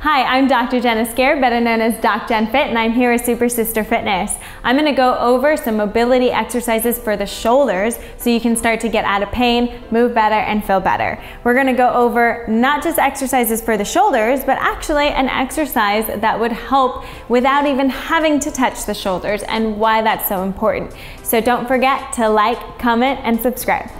Hi, I'm Dr. Jenna Scare, better known as DocJenFit, and I'm here with Super Sister Fitness. I'm going to go over some mobility exercises for the shoulders so you can start to get out of pain, move better, and feel better. We're going to go over not just exercises for the shoulders, but actually an exercise that would help without even having to touch the shoulders and why that's so important. So don't forget to like, comment, and subscribe.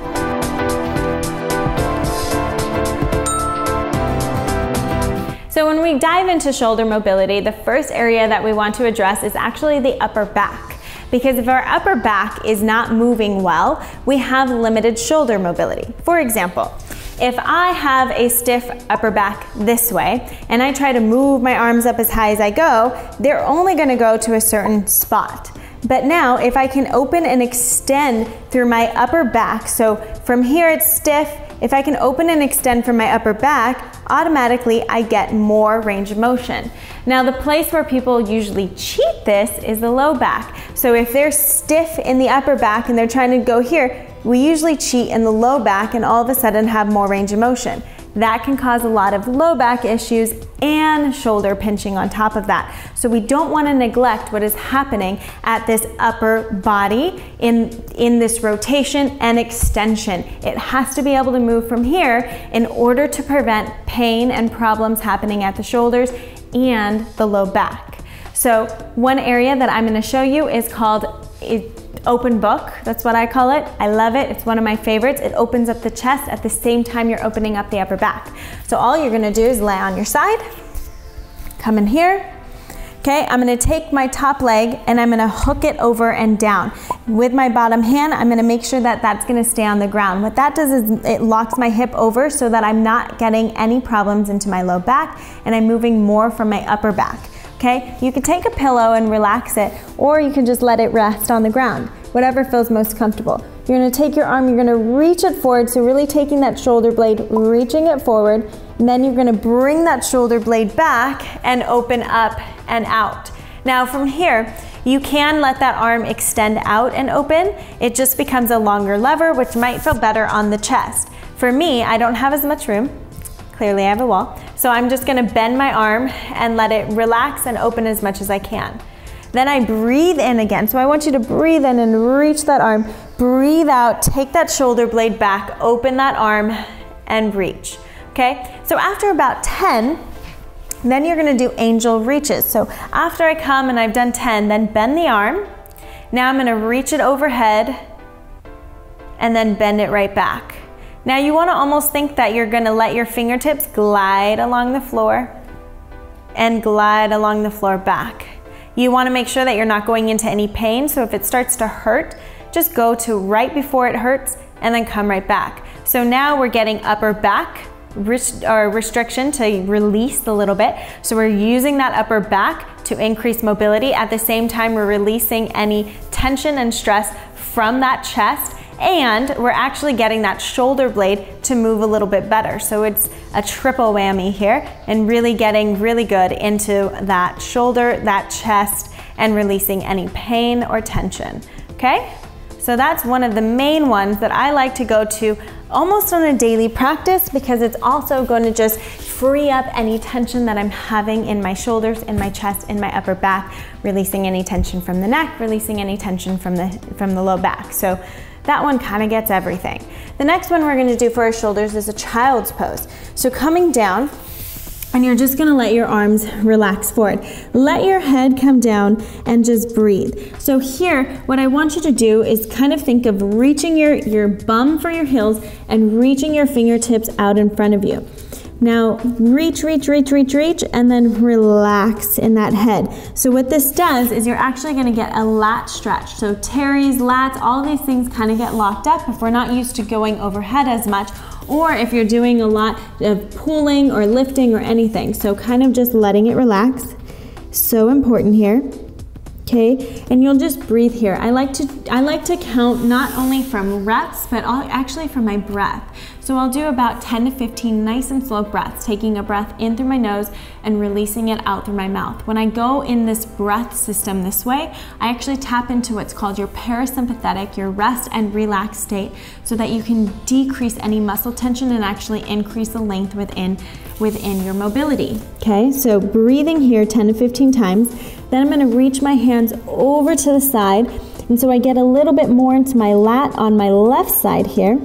So when we dive into shoulder mobility, the first area that we want to address is actually the upper back. Because if our upper back is not moving well, we have limited shoulder mobility. For example, if I have a stiff upper back this way, and I try to move my arms up as high as I go, they're only gonna go to a certain spot. But now, if I can open and extend through my upper back, so from here it's stiff, if I can open and extend from my upper back, automatically I get more range of motion. Now the place where people usually cheat this is the low back. So if they're stiff in the upper back and they're trying to go here, we usually cheat in the low back and all of a sudden have more range of motion. That can cause a lot of low back issues and shoulder pinching on top of that. So we don't want to neglect what is happening at this upper body in this rotation and extension. It has to be able to move from here in order to prevent pain and problems happening at the shoulders and the low back. So one area that I'm going to show you is called open book. That's what I call it. I love it. It's one of my favorites. It opens up the chest at the same time you're opening up the upper back. So all you're going to do is lay on your side, come in here. Okay, I'm going to take my top leg and I'm going to hook it over and down. With my bottom hand, I'm going to make sure that that's going to stay on the ground. What that does is it locks my hip over so that I'm not getting any problems into my low back and I'm moving more from my upper back. Okay, you can take a pillow and relax it, or you can just let it rest on the ground, whatever feels most comfortable. You're going to take your arm, you're going to reach it forward, so really taking that shoulder blade, reaching it forward, and then you're going to bring that shoulder blade back and open up and out. Now from here, you can let that arm extend out and open. It just becomes a longer lever, which might feel better on the chest. For me, I don't have as much room. Clearly I have a wall. So I'm just gonna bend my arm and let it relax and open as much as I can. Then I breathe in again. So I want you to breathe in and reach that arm. Breathe out, take that shoulder blade back, open that arm and reach. Okay, so after about 10, then you're gonna do angel reaches. So after I come and I've done 10, then bend the arm. Now I'm gonna reach it overhead and then bend it right back. Now you want to almost think that you're going to let your fingertips glide along the floor and glide along the floor back. You want to make sure that you're not going into any pain, so if it starts to hurt, just go to right before it hurts and then come right back. So now we're getting upper back restriction to release a little bit. So we're using that upper back to increase mobility. At the same time, we're releasing any tension and stress from that chest. And we're actually getting that shoulder blade to move a little bit better. So it's a triple whammy here and really getting really good into that shoulder, that chest, and releasing any pain or tension, okay? So that's one of the main ones that I like to go to almost on a daily practice because it's also going to just free up any tension that I'm having in my shoulders, in my chest, in my upper back, releasing any tension from the neck, releasing any tension from the low back. So that one kind of gets everything. The next one we're going to do for our shoulders is a child's pose. So coming down, and you're just going to let your arms relax forward. Let your head come down and just breathe. So here, what I want you to do is kind of think of reaching your bum for your heels and reaching your fingertips out in front of you. Now reach, reach, reach, reach, reach, and then relax in that head. So what this does is you're actually gonna get a lat stretch. So teres, lats, all these things kind of get locked up if we're not used to going overhead as much, or if you're doing a lot of pulling or lifting or anything. So kind of just letting it relax. So important here. Okay, and you'll just breathe here. I like to count not only from reps, but actually from my breath. So I'll do about 10 to 15 nice and slow breaths, taking a breath in through my nose and releasing it out through my mouth. When I go in this breath system this way, I actually tap into what's called your parasympathetic, your rest and relax state, so that you can decrease any muscle tension and actually increase the length within your mobility. Okay, so breathing here 10 to 15 times. Then I'm going to reach my hands over to the side, and so I get a little bit more into my lat on my left side here.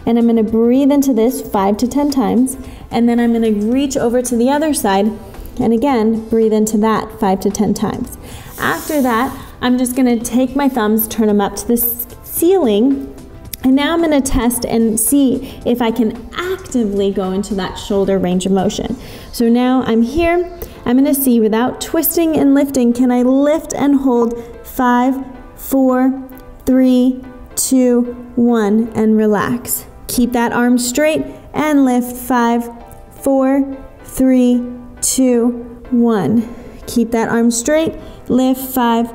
And I'm going to breathe into this 5 to 10 times, and then I'm going to reach over to the other side, and again, breathe into that 5 to 10 times. After that, I'm just going to take my thumbs, turn them up to the ceiling, and now I'm going to test and see if I can actively go into that shoulder range of motion. So now I'm here, I'm going to see without twisting and lifting, can I lift and hold 5, 4, 3, 2, 1, and relax. Keep that arm straight and lift 5, 4, 3, 2, 1. Keep that arm straight, lift 5,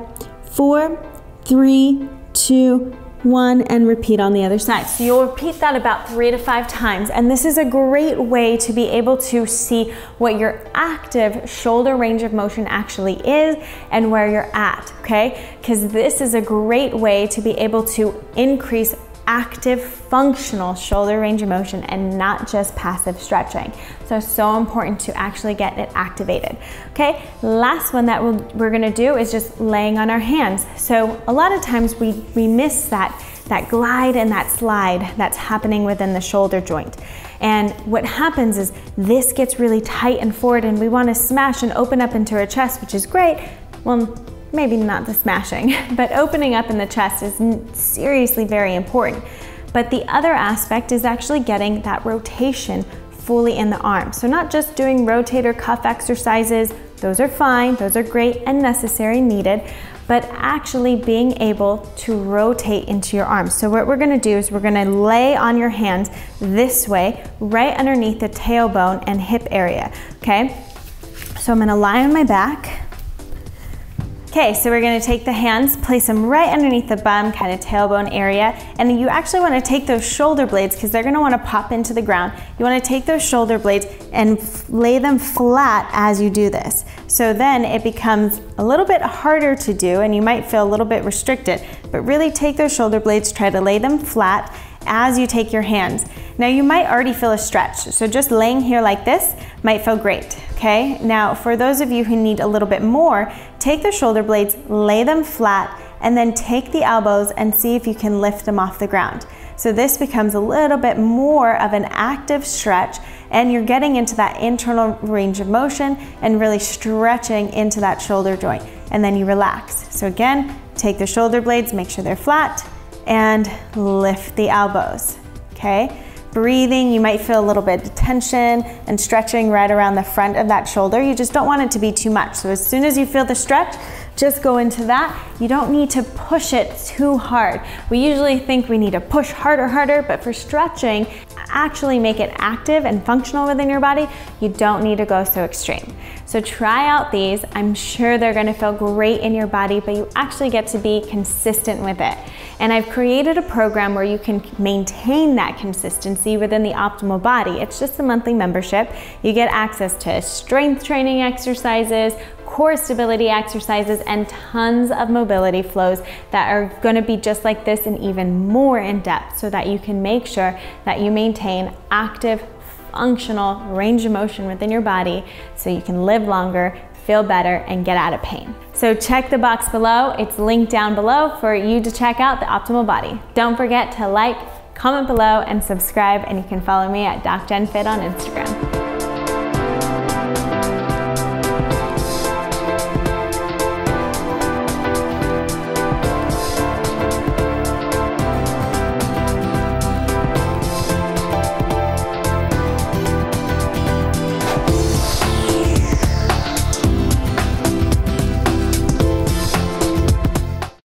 4, 3, 2, 1, and repeat on the other side. So you'll repeat that about 3 to 5 times, and this is a great way to be able to see what your active shoulder range of motion actually is and where you're at, okay? Because this is a great way to be able to increase active functional shoulder range of motion and not just passive stretching. So important to actually get it activated. Okay, last one that we're gonna do is just laying on our hands. So a lot of times we miss that glide and that slide that's happening within the shoulder joint. And what happens is this gets really tight and forward, and we wanna smash and open up into our chest, which is great. Well, maybe not the smashing, but opening up in the chest is seriously very important. But the other aspect is actually getting that rotation fully in the arm. So not just doing rotator cuff exercises, those are fine, those are great and necessary, needed, but actually being able to rotate into your arms. So what we're gonna do is we're gonna lay on your hands this way, right underneath the tailbone and hip area, okay? So I'm gonna lie on my back. Okay, so we're gonna take the hands, place them right underneath the bum, kind of tailbone area, and you actually wanna take those shoulder blades, because they're gonna wanna pop into the ground. You wanna take those shoulder blades and lay them flat as you do this. So then it becomes a little bit harder to do, and you might feel a little bit restricted, but really take those shoulder blades, try to lay them flat as you take your hands. Now you might already feel a stretch, so just laying here like this might feel great, okay? Now for those of you who need a little bit more, take the shoulder blades, lay them flat, and then take the elbows and see if you can lift them off the ground. So this becomes a little bit more of an active stretch, and you're getting into that internal range of motion and really stretching into that shoulder joint, and then you relax. So again, take the shoulder blades, make sure they're flat, and lift the elbows, okay? Breathing, you might feel a little bit of tension and stretching right around the front of that shoulder. You just don't want it to be too much. So as soon as you feel the stretch, just go into that. You don't need to push it too hard. We usually think we need to push harder, but for stretching, actually make it active and functional within your body, you don't need to go so extreme. So try out these. I'm sure they're gonna feel great in your body, but you actually get to be consistent with it. And I've created a program where you can maintain that consistency within the optimal body. It's just a monthly membership. You get access to strength training exercises, core stability exercises, and tons of mobility flows that are gonna be just like this and even more in depth, so that you can make sure that you maintain active, functional range of motion within your body so you can live longer, feel better, and get out of pain. So check the box below. It's linked down below for you to check out the optimal body. Don't forget to like, comment below, and subscribe, and you can follow me at DocJenFit on Instagram.